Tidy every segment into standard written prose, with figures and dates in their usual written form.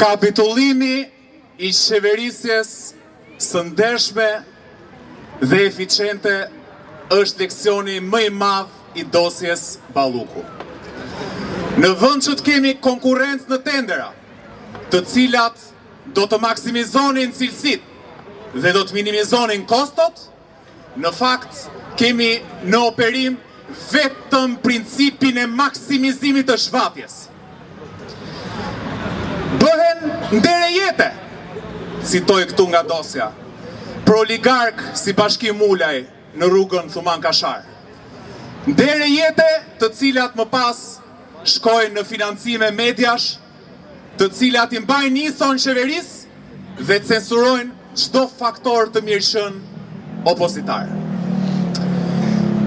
Kapitullimi I qeverisjes së ndershme dhe eficiente është leksioni më I madh I dosjes Balluku. Në vend që të kemi konkurrencë në tendera, të cilat do të maksimizonin cilësitë dhe do të minimizonin kostot, në fakt kemi në operim vetëm principin e maksimizimit të shvatjes. Bëhen ndere jete, citoj këtu nga dosja, për oligark si Bashkim Ulaj në rrugën Thuman Kashar. Ndere jete të cilat më pas shkojnë në financime mediash, të cilat I mbajnë nison qeverisë dhe censurojnë çdo faktor të mirëshën opozitar.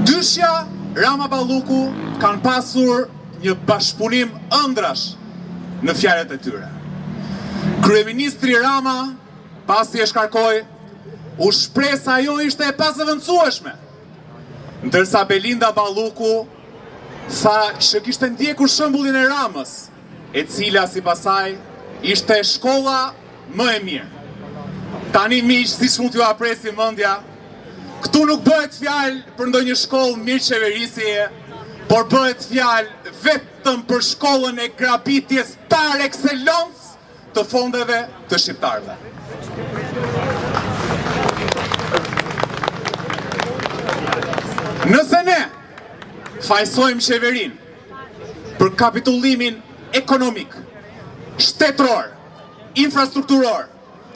Dyshja Rama Balluku kanë pasur një bashkëpunim ëndrash në fjalët e tyre. Kryeministri Rama, pasi e shkarkoi, u shpreh se ajo ishte e pasëvendësueshme, ndërsa Belinda Balluku tha që kishte ndjekur shembullin e Ramës, e cila sipas saj ishte shkolla më e mirë. Tani miq, siç mund t'ju apresi mendja, këtu nuk bëhet fjalë për ndonjë shkollë mirë qeverisjeje, por bëhet fjalë vetëm për shkollën e grabitjes par excellence të fondeve të shqiptarëve. Nëse ne fajsojmë qeverinë për kapitullimin ekonomik, shtetëror, infrastrukturor,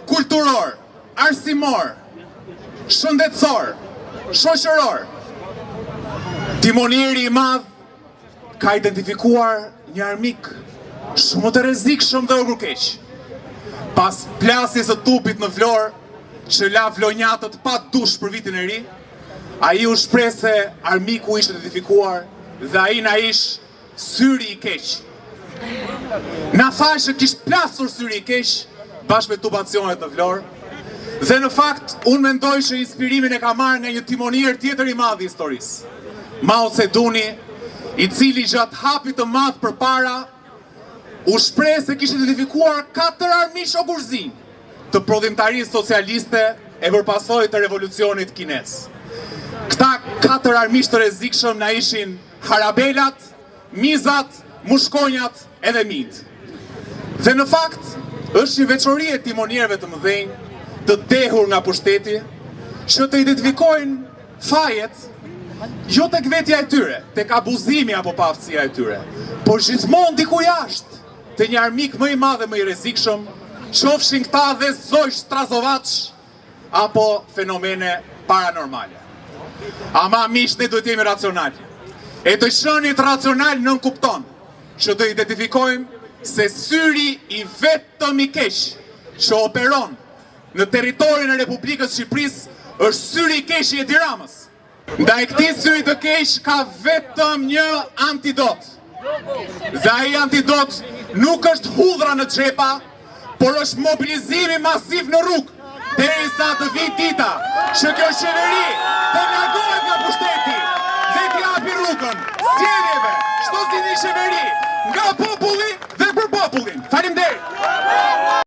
kulturor, arsimor, shëndetësor, shoqëror, timonieri I madh ka identifikuar një armik shumë të rrezikshëm dhe urkeq. Pas plasjes së tupit në Vlorë, që la vlonjatët pa dush për vitin e ri, ai u shpreh se armiku ishte identifikuar dhe ai na ish syri I keq. Na tha që kishte plasur syri I keq bashkë me tubacionet në Vlorë. Dhe në fakt, unë mendoj që inspirimin e ka marrë nga një timonier tjetër I madh I historisë, Mao Zeduni, I cili gjatë hapit të madh përpara u shpreh se kishte identifikuar 4 armiq ogurzin të prodhimtarisë socialiste e përpasojë të revolucionit kinez. Këta 4 armiq të rrezikshëm na ishin harabelat, mizat, mushkonjat edhe mint. Dhe në fakt, është një veçori e timonierëve të mëdhenj, të dehur nga pushteti, që të identifikojnë fajet, jo tek vetja e tyre, tek abuzimi apo paftësia e tyre, por gjithmonë diku jashtë, te një armik më I madh dhe më I rrezikshëm, qofshin këta dhe zoj Strazovac apo fenomene paranormale. Ama miq, ne duhet jemi racional. E të qenit racional nën kupton që të identifikojmë se syri I vetëm I keq që operon në territorin e Republikës Shqipërisë është syri I keq I Edi Ramës. Ndaj këtij syri të keq ka vetëm një antidot. Dhe ai antidot nuk është hudhra në xhepa, por është mobilizimi masiv në rrugë, derisa të vijë dita që kjo qeveri